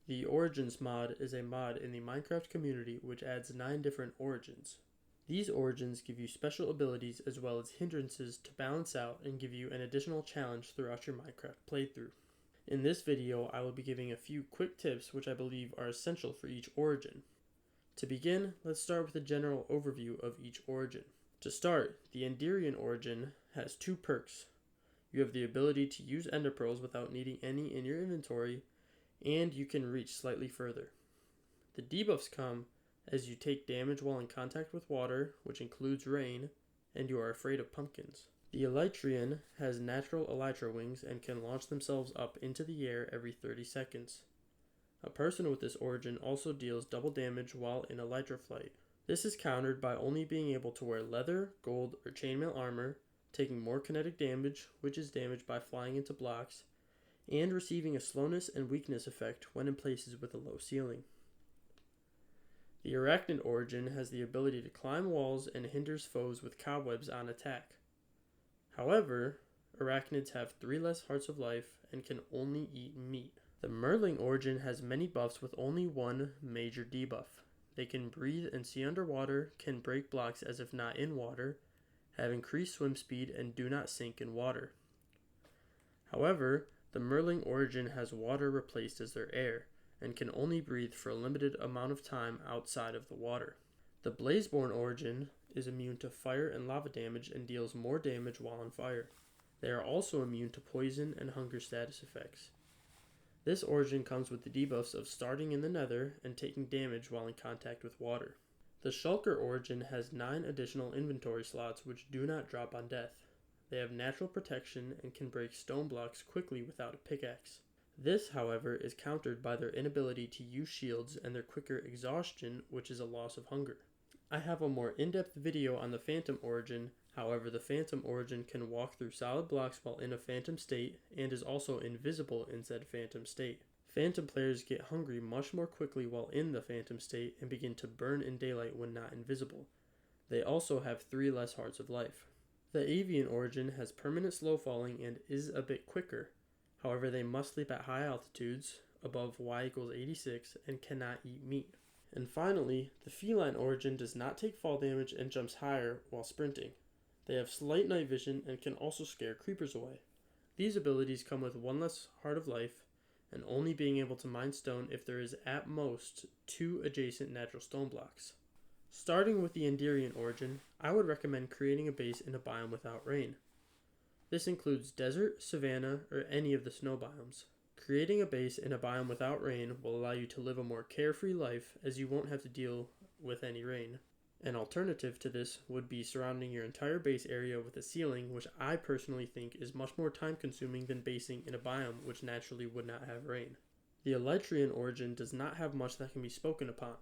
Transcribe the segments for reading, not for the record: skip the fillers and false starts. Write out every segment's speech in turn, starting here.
The Origins mod is a mod in the Minecraft community which adds 9 different origins. These origins give you special abilities as well as hindrances to balance out and give you an additional challenge throughout your Minecraft playthrough. In this video, I will be giving a few quick tips which I believe are essential for each origin. To begin, let's start with a general overview of each origin. To start, the Endarian origin has 2 perks. You have the ability to use ender pearls without needing any in your inventory, and you can reach slightly further. The debuffs come as you take damage while in contact with water, which includes rain, and you are afraid of pumpkins. The Elytrian has natural elytra wings and can launch themselves up into the air every 30 seconds. A person with this origin also deals double damage while in elytra flight. This is countered by only being able to wear leather, gold, or chainmail armor, taking more kinetic damage, which is damage by flying into blocks, and receiving a slowness and weakness effect when in places with a low ceiling. The Arachnid origin has the ability to climb walls and hinders foes with cobwebs on attack. However, arachnids have 3 less hearts of life and can only eat meat. The Merling origin has many buffs with only one major debuff. They can breathe and see underwater, can break blocks as if not in water, have increased swim speed, and do not sink in water. However, the Merling origin has water replaced as their air, and can only breathe for a limited amount of time outside of the water. The Blazeborn origin is immune to fire and lava damage and deals more damage while on fire. They are also immune to poison and hunger status effects. This origin comes with the debuffs of starting in the nether and taking damage while in contact with water. The Shulker origin has 9 additional inventory slots which do not drop on death. They have natural protection and can break stone blocks quickly without a pickaxe. This, however, is countered by their inability to use shields and their quicker exhaustion, which is a loss of hunger. I have a more in-depth video on the Phantom origin. However, the Phantom origin can walk through solid blocks while in a phantom state and is also invisible in said phantom state. Phantom players get hungry much more quickly while in the phantom state and begin to burn in daylight when not invisible. They also have 3 less hearts of life. The Avian origin has permanent slow falling and is a bit quicker. However, they must sleep at high altitudes, above y=86, and cannot eat meat. And finally, the Feline origin does not take fall damage and jumps higher while sprinting. They have slight night vision and can also scare creepers away. These abilities come with 1 less heart of life, and only being able to mine stone if there is at most 2 adjacent natural stone blocks. Starting with the Endarian origin, I would recommend creating a base in a biome without rain. This includes desert, savanna, or any of the snow biomes. Creating a base in a biome without rain will allow you to live a more carefree life as you won't have to deal with any rain. An alternative to this would be surrounding your entire base area with a ceiling, which I personally think is much more time consuming than basing in a biome which naturally would not have rain. The Elytrian origin does not have much that can be spoken upon.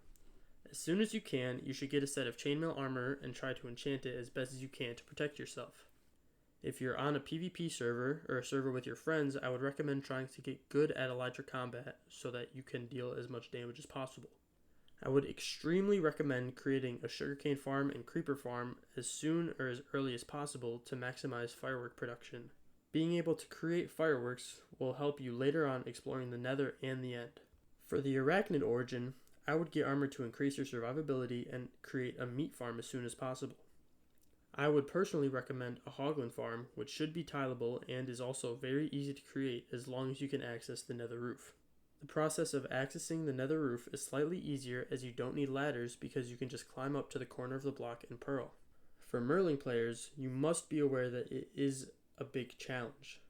As soon as you can, you should get a set of chainmail armor and try to enchant it as best as you can to protect yourself. If you're on a PvP server or a server with your friends, I would recommend trying to get good at elytra combat so that you can deal as much damage as possible. I would extremely recommend creating a sugarcane farm and creeper farm as soon or as early as possible to maximize firework production. Being able to create fireworks will help you later on exploring the nether and the end. For the Arachnid origin, I would get armor to increase your survivability and create a meat farm as soon as possible. I would personally recommend a hoglin farm, which should be tileable and is also very easy to create as long as you can access the nether roof. The process of accessing the nether roof is slightly easier as you don't need ladders because you can just climb up to the corner of the block and pearl. For Merling players, you must be aware that it is a big challenge.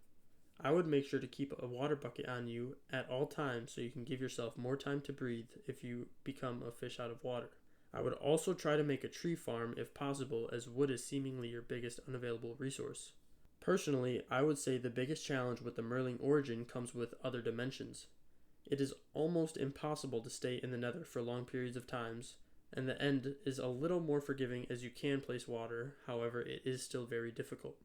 I would make sure to keep a water bucket on you at all times so you can give yourself more time to breathe if you become a fish out of water. I would also try to make a tree farm if possible, as wood is seemingly your biggest unavailable resource. Personally, I would say the biggest challenge with the Merling origin comes with other dimensions. It is almost impossible to stay in the nether for long periods of times, and the end is a little more forgiving as you can place water, however it is still very difficult.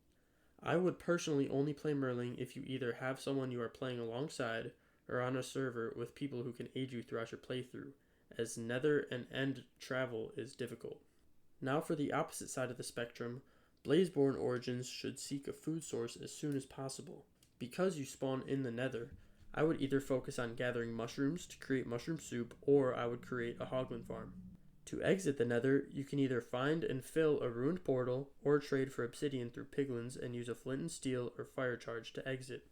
I would personally only play Merling if you either have someone you are playing alongside or on a server with people who can aid you throughout your playthrough, as nether and end travel is difficult. Now for the opposite side of the spectrum, Blazeborn origins should seek a food source as soon as possible. Because you spawn in the nether, I would either focus on gathering mushrooms to create mushroom soup, or I would create a hoglin farm. To exit the nether, you can either find and fill a ruined portal, or trade for obsidian through piglins and use a flint and steel or fire charge to exit.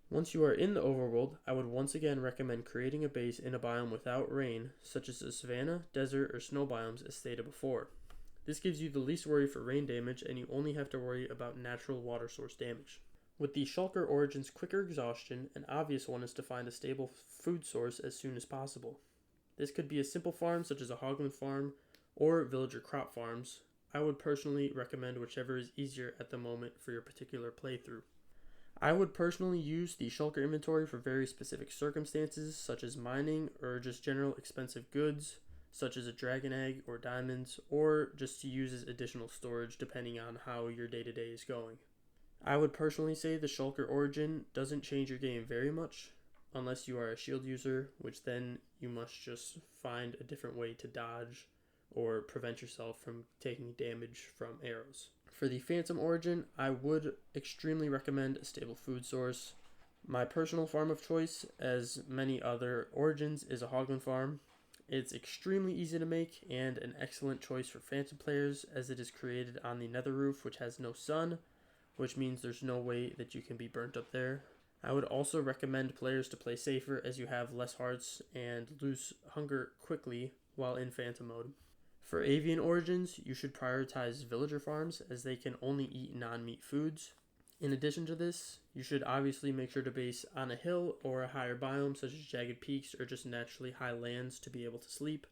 Once you are in the overworld, I would once again recommend creating a base in a biome without rain, such as the savanna, desert, or snow biomes as stated before. This gives you the least worry for rain damage, and you only have to worry about natural water source damage. With the shulker origin's quicker exhaustion, an obvious one is to find a stable food source as soon as possible. This could be a simple farm such as a hoglin farm or villager crop farms. I would personally recommend whichever is easier at the moment for your particular playthrough. I would personally use the shulker inventory for very specific circumstances such as mining or just general expensive goods such as a dragon egg or diamonds, or just to use as additional storage depending on how your day-to-day is going. I would personally say the shulker origin doesn't change your game very much unless you are a shield user, which then you must just find a different way to dodge or prevent yourself from taking damage from arrows. For the phantom origin, I would extremely recommend a stable food source. My personal farm of choice, as many other origins, is a hoglin farm. It's extremely easy to make and an excellent choice for phantom players, as it is created on the nether roof, which has no sun, which means there's no way that you can be burnt up there. I would also recommend players to play safer, as you have less hearts and lose hunger quickly while in phantom mode. For avian origins, you should prioritize villager farms, as they can only eat non-meat foods. In addition to this, you should obviously make sure to base on a hill or a higher biome such as jagged peaks or just naturally high lands to be able to sleep.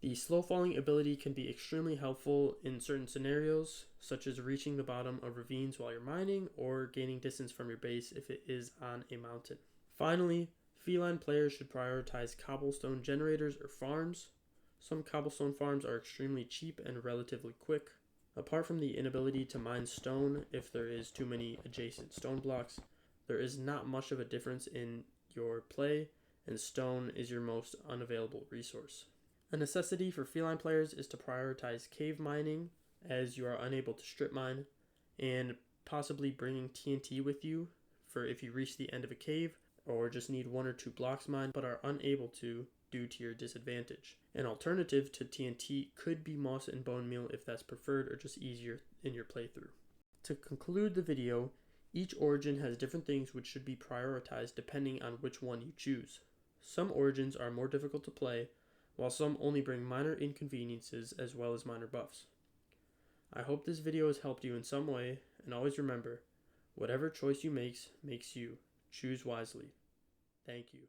The slow falling ability can be extremely helpful in certain scenarios, such as reaching the bottom of ravines while you're mining or gaining distance from your base if it is on a mountain. Finally, feline players should prioritize cobblestone generators or farms. Some cobblestone farms are extremely cheap and relatively quick. Apart from the inability to mine stone if there is too many adjacent stone blocks, there is not much of a difference in your play, and stone is your most unavailable resource. A necessity for feline players is to prioritize cave mining, as you are unable to strip mine, and possibly bringing TNT with you for if you reach the end of a cave or just need 1 or 2 blocks mined but are unable to due to your disadvantage. An alternative to TNT could be moss and bone meal if that's preferred or just easier in your playthrough. To conclude the video, each origin has different things which should be prioritized depending on which one you choose. Some origins are more difficult to play, while some only bring minor inconveniences as well as minor buffs. I hope this video has helped you in some way, and always remember, whatever choice you makes you. Choose wisely. Thank you.